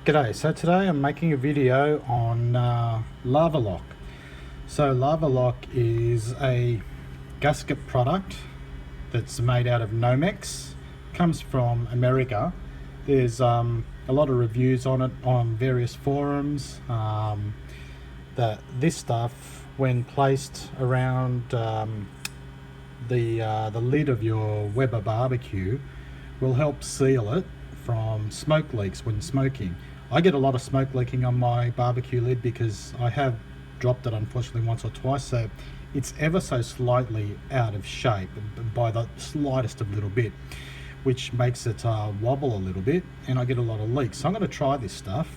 G'day, so today I'm making a video on Lavalock. So Lavalock is a gasket product that's made out of nomex, comes from America. There's a lot of reviews on it on various forums, that this stuff, when placed around the lid of your Weber BBQ, will help seal it from smoke leaks when smoking. I get a lot of smoke leaking on my barbecue lid because I have dropped it unfortunately once or twice, so it's ever so slightly out of shape by the slightest of little bit, which makes it wobble a little bit, and I get a lot of leaks. So I'm going to try this stuff.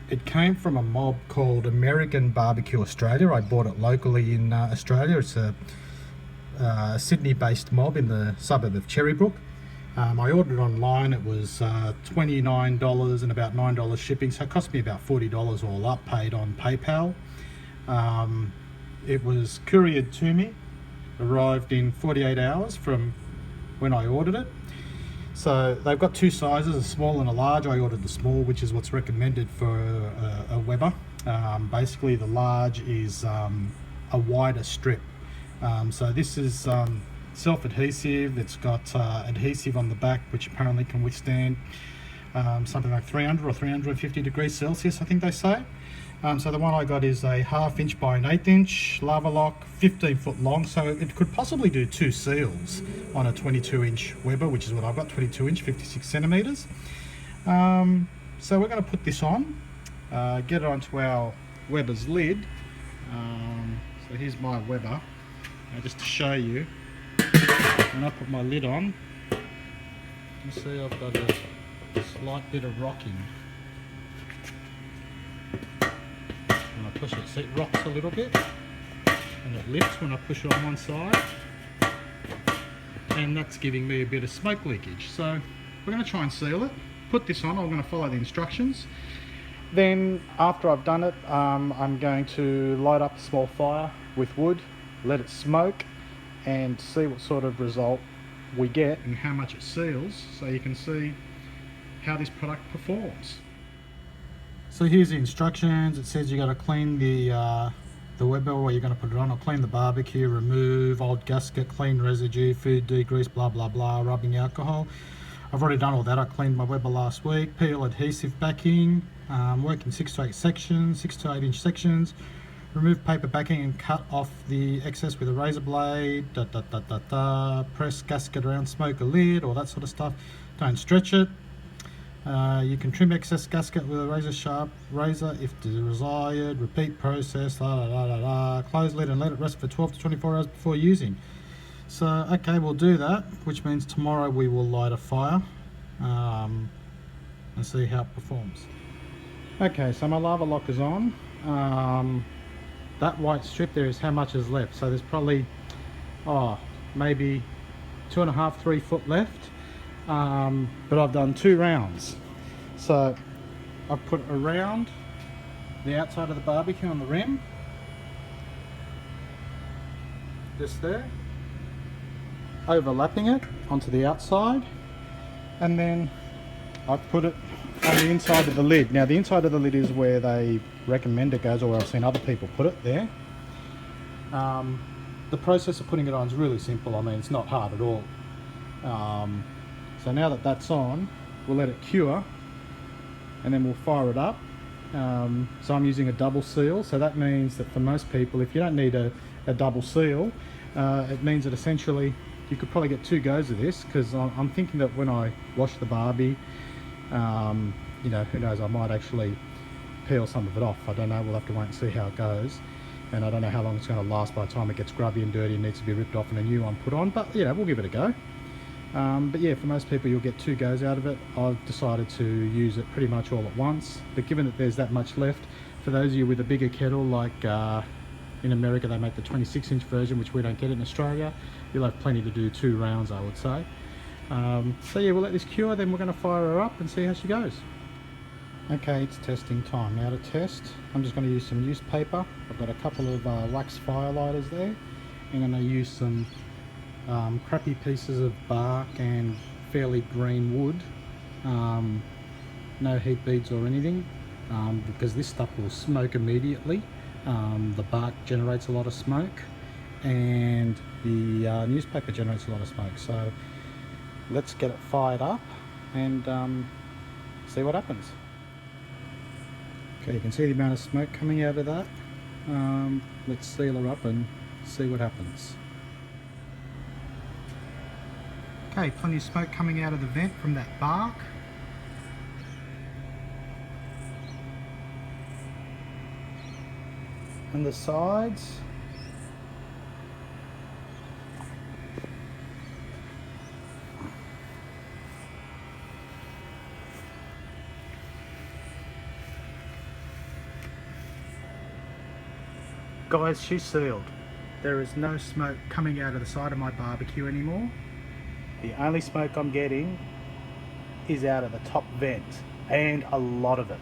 It came from a mob called American BBQ Australia. I bought it locally in Australia. It's a Sydney-based mob in the suburb of Cherrybrook. I ordered it online. It was $29 and about $9 shipping, so it cost me about $40 all up, paid on PayPal. It was couriered to me, arrived in 48 hours from when I ordered it. So they've got two sizes, a small and a large. I ordered the small, which is what's recommended for a Weber. Basically the large is a wider strip. So this is self-adhesive. It's got adhesive on the back, which apparently can withstand something like 300 or 350 degrees Celsius, I think they say. So the one I got is a 1/2 inch by an 1/8 inch Lavalock, 15 foot long, so it could possibly do 2 seals on a 22 inch Weber, which is what I've got, 22 inch, 56 centimeters. So we're going to put this on, get it onto our Weber's lid. So here's my Weber. Just to show you, when I put my lid on, you see I've got a slight bit of rocking. When I push it, see it rocks a little bit, and it lifts when I push it on one side, and that's giving me a bit of smoke leakage. So we're going to try and seal it, put this on. I'm going to follow the instructions. Then after I've done it, I'm going to light up a small fire with wood, let it smoke, and see what sort of result we get and how much it seals, so you can see how this product performs. So here's the instructions. It says you got to clean the Weber where you're going to put it on, or clean the barbecue, remove old gasket, clean residue, food degrease, blah blah blah, rubbing alcohol. I've already done all that. I cleaned my Weber last week. Peel adhesive backing, work in 6 to 8 sections, 6 to 8 inch sections. Remove paper backing and cut off the excess with a razor blade. Press gasket around smoker lid, all that sort of stuff. Don't stretch it. You can trim excess gasket with a razor sharp razor if desired. Repeat process. Close lid and let it rest for 12 to 24 hours before using. So okay, we'll do that, which means tomorrow we will light a fire and see how it performs. Okay, so my Lavalock is on. That white strip there is how much is left. So there's probably maybe 2.5 to 3 foot left, but I've done 2 rounds. So I've put around the outside of the barbecue on the rim, just there, overlapping it onto the outside, and then I've put it on the inside of the lid. Now the inside of the lid is where they recommend it goes, or where I've seen other people put it there. The process of putting it on is really simple. I mean, it's not hard at all. So now that that's on, we'll let it cure, and then we'll fire it up. So I'm using a double seal, so that means that for most people, if you don't need a double seal, it means that essentially you could probably get 2 goes of this, because I'm thinking that when I wash the barbie, you know, who knows, I might actually peel some of it off. I don't know, we'll have to wait and see how it goes, and I don't know how long it's going to last by the time it gets grubby and dirty and needs to be ripped off and a new one put on, but yeah, we'll give it a go. But yeah, for most people you'll get 2 goes out of it. I've decided to use it pretty much all at once, but given that there's that much left, for those of you with a bigger kettle, like in America they make the 26 inch version, which we don't get in Australia, you'll have plenty to do 2 rounds, I would say. So yeah, we'll let this cure, then we're going to fire her up and see how she goes. Okay, it's testing time. Now to test, I'm just going to use some used paper. I've got a couple of wax firelighters there. I'm going to use some crappy pieces of bark and fairly green wood no heat beads or anything, because this stuff will smoke immediately. The bark generates a lot of smoke, and the newspaper generates a lot of smoke. So let's get it fired up and see what happens. Okay, you can see the amount of smoke coming out of that. Let's seal her up and see what happens. Okay, plenty of smoke coming out of the vent from that bark. And the sides. Guys, she's sealed. There is no smoke coming out of the side of my barbecue anymore. The only smoke I'm getting is out of the top vent, and a lot of it.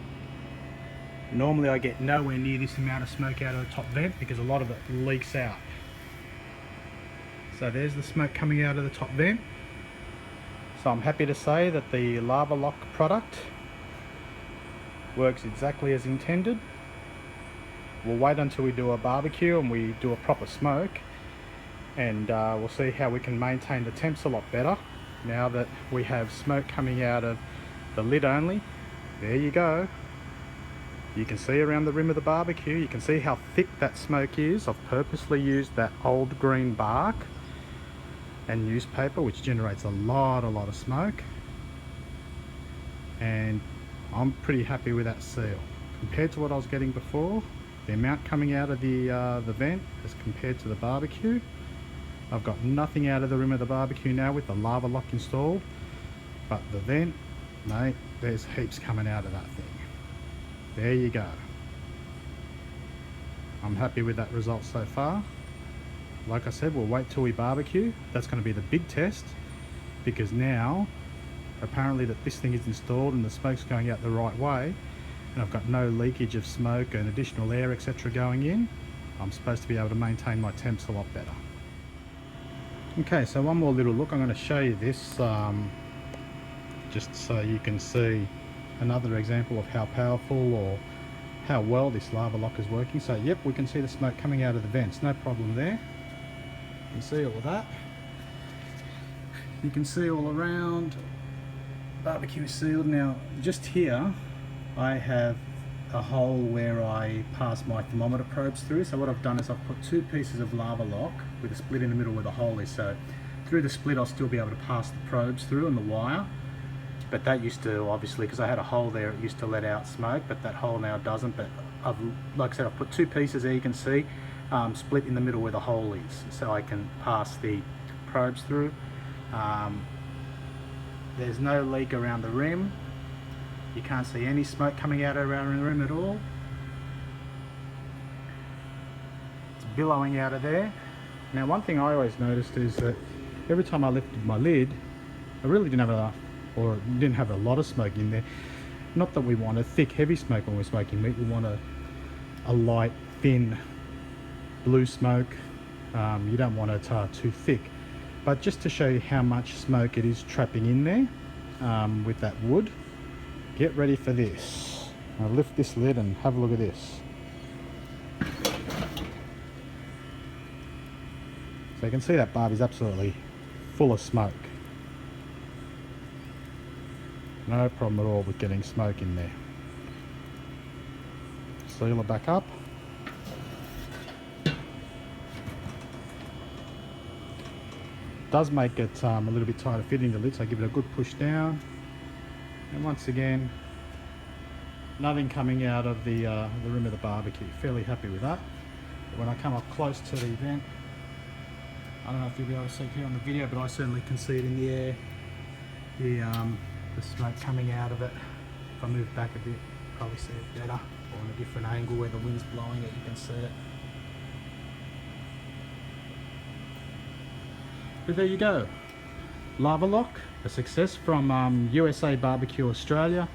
Normally I get nowhere near this amount of smoke out of the top vent because a lot of it leaks out. So there's the smoke coming out of the top vent. So I'm happy to say that the Lavalock product works exactly as intended. We'll wait until we do a barbecue and we do a proper smoke, and we'll see how we can maintain the temps a lot better now that we have smoke coming out of the lid only. There you go. You can see around the rim of the barbecue, you can see how thick that smoke is. I've purposely used that old green bark and newspaper, which generates a lot of smoke, and I'm pretty happy with that seal. Compared to what I was getting before, the amount coming out of the vent as compared to the barbecue, I've got nothing out of the rim of the barbecue now with the Lavalock installed, but the vent, mate, there's heaps coming out of that thing. There you go. I'm happy with that result so far. Like I said, we'll wait till we barbecue. That's going to be the big test, because now apparently that this thing is installed and the smoke's going out the right way, and I've got no leakage of smoke and additional air etc going in, I'm supposed to be able to maintain my temps a lot better. Okay, so one more little look. I'm going to show you this just so you can see another example of how powerful or how well this Lavalock is working. So yep, we can see the smoke coming out of the vents, no problem there. You can see all of that. You can see all around, barbecue is sealed. Now just here I have a hole where I pass my thermometer probes through. So what I've done is I've put two pieces of Lavalock with a split in the middle where the hole is. So through the split I'll still be able to pass the probes through and the wire. But that used to, obviously, because I had a hole there, it used to let out smoke, but that hole now doesn't. But like I said, I've put two pieces there, you can see, split in the middle where the hole is, so I can pass the probes through. There's no leak around the rim. You can't see any smoke coming out around the rim at all. It's billowing out of there. Now one thing I always noticed is that every time I lifted my lid, I really didn't have a lot of smoke in there. Not that we want a thick heavy smoke when we're smoking meat, we want a light thin blue smoke. You don't want it too thick, but just to show you how much smoke it is trapping in there with that wood. Get ready for this. I'll lift this lid and have a look at this. So you can see that barb is absolutely full of smoke. No problem at all with getting smoke in there. Seal it back up. Does make it a little bit tighter fitting the lid, so I give it a good push down. And once again, nothing coming out of the rim of the barbecue. Fairly happy with that. But when I come up close to the vent, I don't know if you'll be able to see it here on the video, but I certainly can see it in the air. The smoke coming out of it. If I move back a bit, probably see it better, or on a different angle where the wind's blowing it, you can see it. But there you go. Lavalock, a success from USA BBQ Australia.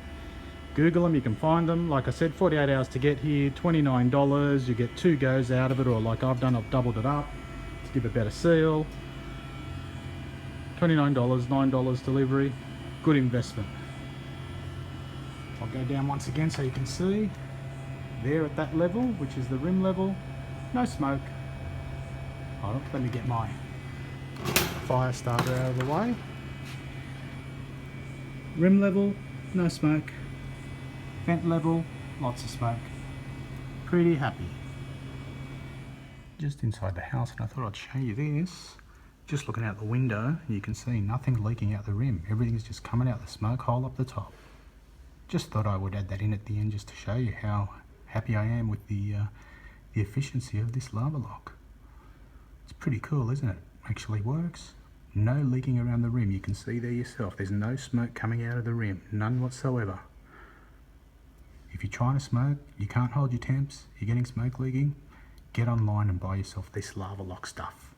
Google them, you can find them. Like I said, 48 hours to get here, $29. You get 2 goes out of it, or like I've done, I've doubled it up to give a better seal. $29, $9 delivery. Good investment. I'll go down once again so you can see. There at that level, which is the rim level, no smoke. Oh, let me get my fire starter out of the way. Rim level, no smoke. Vent level, lots of smoke. Pretty happy. Just inside the house, and I thought I'd show you this. Just looking out the window, you can see nothing leaking out the rim. Everything's just coming out the smoke hole up the top. Just thought I would add that in at the end just to show you how happy I am with the efficiency of this Lavalock. It's pretty cool, isn't it? Actually works. No leaking around the rim. You can see there yourself. There's no smoke coming out of the rim. None whatsoever. If you're trying to smoke, you can't hold your temps, you're getting smoke leaking, get online and buy yourself this Lavalock stuff.